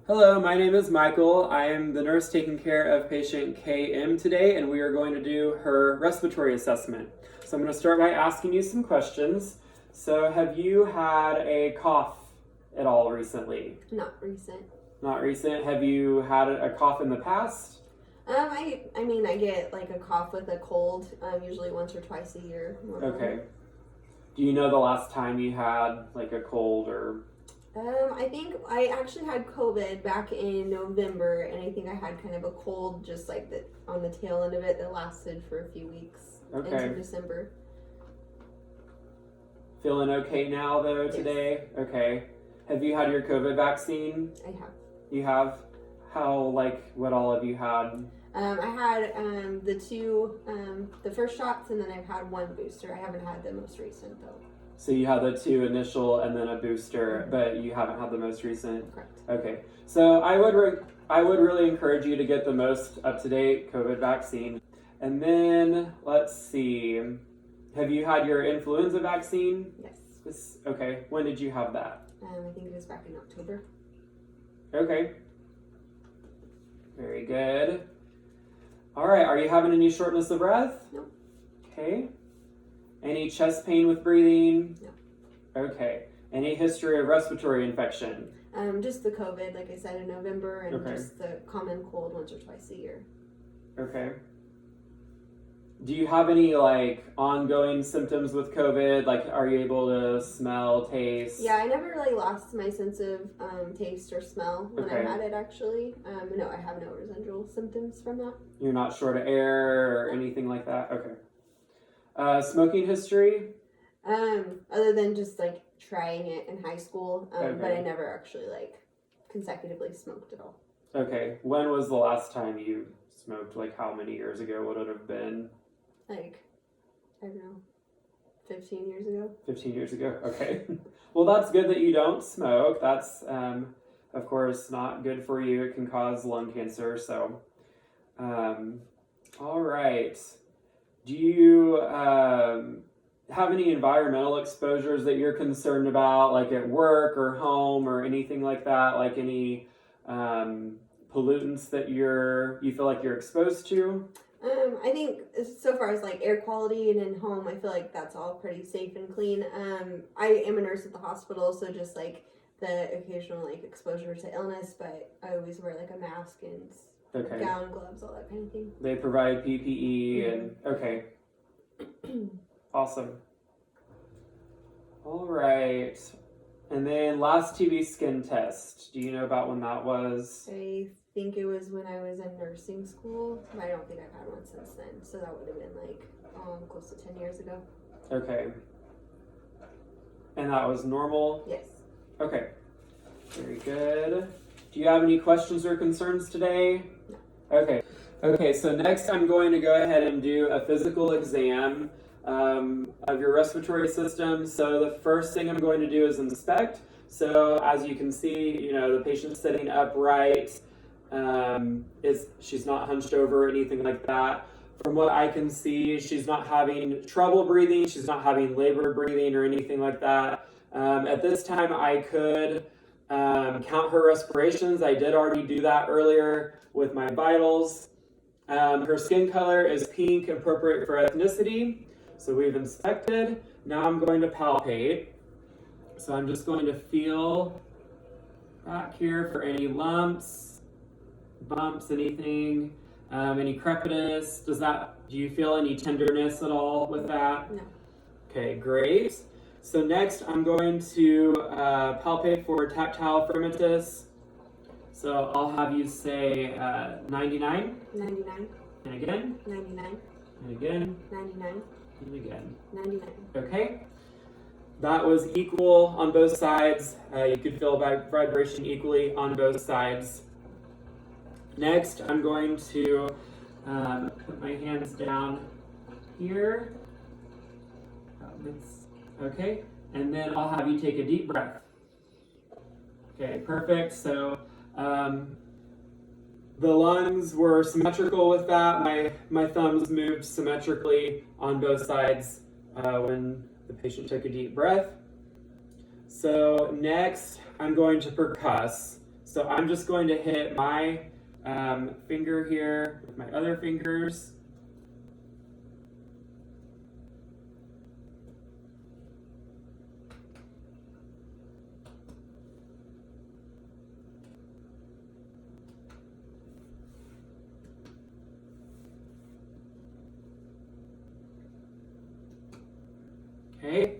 Hello, my name is Michael. I am the nurse taking care of patient KM today, and we are going to do her respiratory assessment. So I'm going to start by asking you some questions. So have you had a cough at all recently? Not recent. Not recent. Have you had a cough in the past? I get like a cough with a cold, usually once or twice a year. Okay. Do you know the last time you had like a cold or? I think I actually had COVID back in November, and I think I had kind of a cold just like that on the tail end of it that lasted for a few weeks into December. Feeling okay now though today? Yes. Okay. Have you had your COVID vaccine? I have. You have? What all have you had? I had the first shots, and then I've had one booster. I haven't had the most recent though. So you had the 2 initial and then a booster, but you haven't had the most recent? Correct. Okay. So I would really encourage you to get the most up-to-date COVID vaccine. And then, let's see, have you had your influenza vaccine? Yes. Okay. When did you have that? I think it was back in October. Okay. Very good. All right. Are you having any shortness of breath? No. Okay. Any chest pain with breathing? No. Okay. Any history of respiratory infection? Just the COVID, like I said, in November, and just the common cold once or twice a year. Okay. Do you have any ongoing symptoms with COVID? Like, are you able to smell, taste? Yeah, I never really lost my sense of taste or smell when I had it, actually. No, I have no residual symptoms from that. You're not short of air or anything like that? Okay. Smoking history? Other than just trying it in high school, but I never actually consecutively smoked at all. Okay. When was the last time you smoked? How many years ago would it have been? I don't know, 15 years ago. 15 years ago, okay. Well, that's good that you don't smoke. That's, of course, not good for you. It can cause lung cancer, so. All right. Do you have any environmental exposures that you're concerned about, like at work or home or anything like that? Like any pollutants that you feel like you're exposed to? I think so far as air quality and in home, I feel like that's all pretty safe and clean. I am a nurse at the hospital, so just the occasional exposure to illness, but I always wear a mask and gown, gloves, all that kind of thing. They provide PPE and okay. Awesome. All right. And then last TB skin test. Do you know about when that was? I think it was when I was in nursing school. I don't think I've had one since then. So that would have been close to 10 years ago. Okay. And that was normal? Yes. Okay. Very good. Do you have any questions or concerns today? No. Okay. Okay, so next I'm going to go ahead and do a physical exam of your respiratory system. So the first thing I'm going to do is inspect. So as you can see, the patient's sitting upright. She's not hunched over or anything like that. From what I can see, she's not having trouble breathing. She's not having labored breathing or anything like that. At this time, I could count her respirations. I did already do that earlier with my vitals. Her skin color is pink, appropriate for ethnicity. So we've inspected. Now I'm going to palpate. So I'm just going to feel back here for any lumps, bumps, anything, any crepitus. Do you feel any tenderness at all with that? No. Okay, great. So next I'm going to palpate for tactile firmitus. So I'll have you say 99. 99. And again. 99. And again. 99. And again. 99. Okay. That was equal on both sides. You could feel vibration equally on both sides. Next, I'm going to put my hands down here. Okay. And then I'll have you take a deep breath. Okay, perfect. So the lungs were symmetrical with that. My thumbs moved symmetrically on both sides when the patient took a deep breath. So next, I'm going to percuss. So I'm just going to hit my finger here with my other fingers. Okay,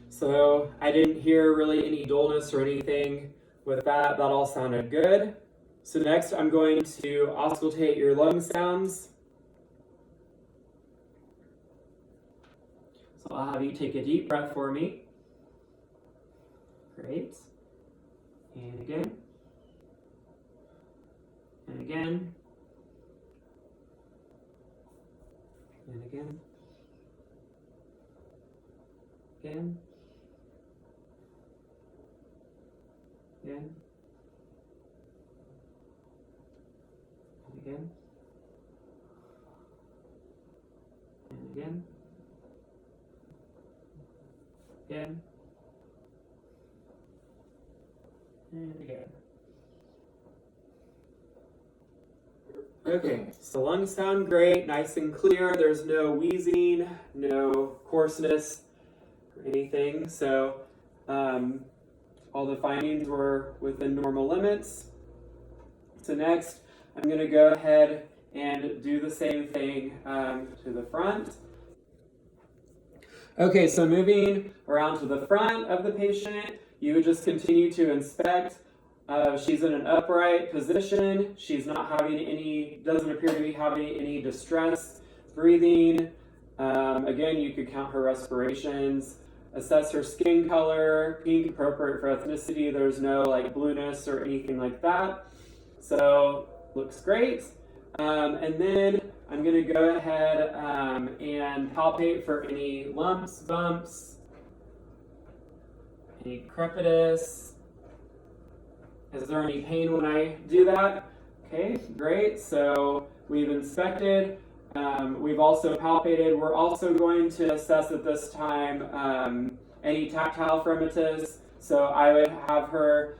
so I didn't hear really any dullness or anything with that. That all sounded good. So next I'm going to auscultate your lung sounds. So I'll have you take a deep breath for me. Great. And again. And again. And again. Again. Again. And again. And again. Again. And again. Okay, so lungs sound great, nice and clear. There's no wheezing, no coarseness, or anything. So all the findings were within normal limits. So next, I'm going to go ahead and do the same thing to the front. Okay, so moving around to the front of the patient, you would just continue to inspect. She's in an upright position. She's not having doesn't appear to be having any distress breathing. Again, you could count her respirations. Assess her skin color, pink, appropriate for ethnicity. There's no like blueness or anything like that. So looks great. And then I'm going to go ahead and palpate for any lumps, bumps, any crepitus. Is there any pain when I do that? Okay, great. So we've inspected. We've also palpated. We're also going to assess at this time any tactile fremitus. So I would have her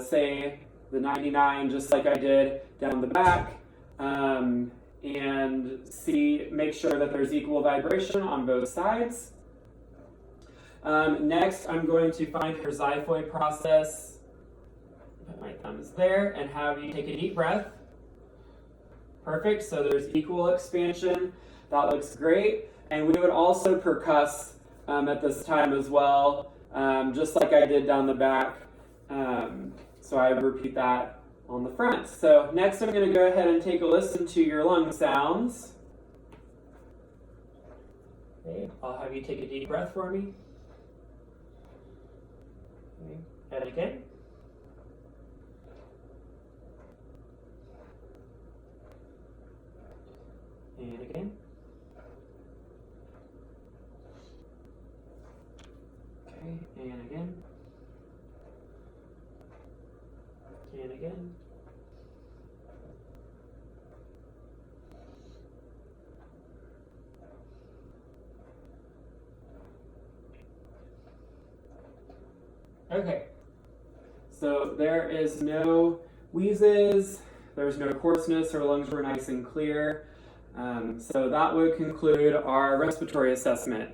say the 99 just like I did down the back and make sure that there's equal vibration on both sides. Next, I'm going to find her xiphoid process. Put my thumbs there and have you take a deep breath. Perfect, so there's equal expansion. That looks great. And we would also percuss at this time as well, just like I did down the back. So I would repeat that on the front. So next I'm going to go ahead and take a listen to your lung sounds. Okay, I'll have you take a deep breath for me. Okay. And again. And again. Okay, and again. And again. Okay, so there is no wheezes, there's no coarseness, her lungs were nice and clear. So that would conclude our respiratory assessment.